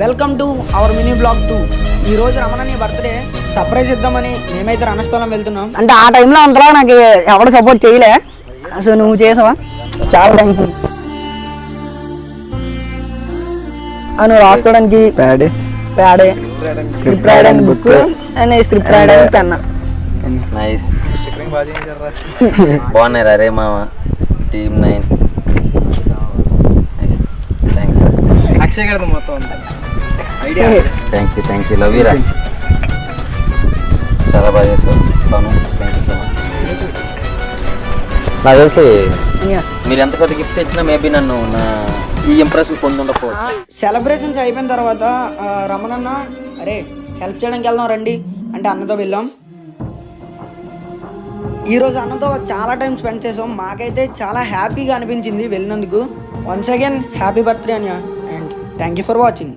Welcome to our mini blog 2. ఈ రోజు రమణని birthday surprise ఇద్దామని మేమైతే రణస్థలం వెళ్తున్నాం. అంటే ఆ టైంలో అంతలా నాకు ఎవరు సపోర్ట్ చేయలే, సో నువ్వు చేసావా, చాలా థ్యాంక్స్. నువ్వు రాసుకోవడానికి ప్యాడే, స్క్రిప్ట్ రాయడానికి బుక్ అండ్ స్క్రిప్ట్ రాయడానికి పెన్. నైస్, బాగున్నారా రే మామ, team 9. Nice, thanks sir. Akshay గారు మొత్తం థ్యాంక్ యూ లవ్ యూ రా, చాలా బాగా చేసావు Banu, thank you so much. నాకు తెలిసి మీరు ఎంత పెద్ద గిఫ్ట్ ఇచ్చినా మేబీ నన్ను ఈ ఇంప్రెషన్ పొందుండకపోవచ్చు. సెలబ్రేషన్స్ అయిపోయిన తర్వాత రమణన్న అరే హెల్ప్ చేయడానికి వెళ్దాం రండి అంటే అన్నతో వెళ్ళాం. ఈరోజు అన్నతో చాలా టైం స్పెండ్ చేసాం. మాకైతే చాలా హ్యాపీగా అనిపించింది వెళ్ళినందుకు. వన్స్ అగైన్ హ్యాపీ బర్త్డే అన్య and thank you for watching.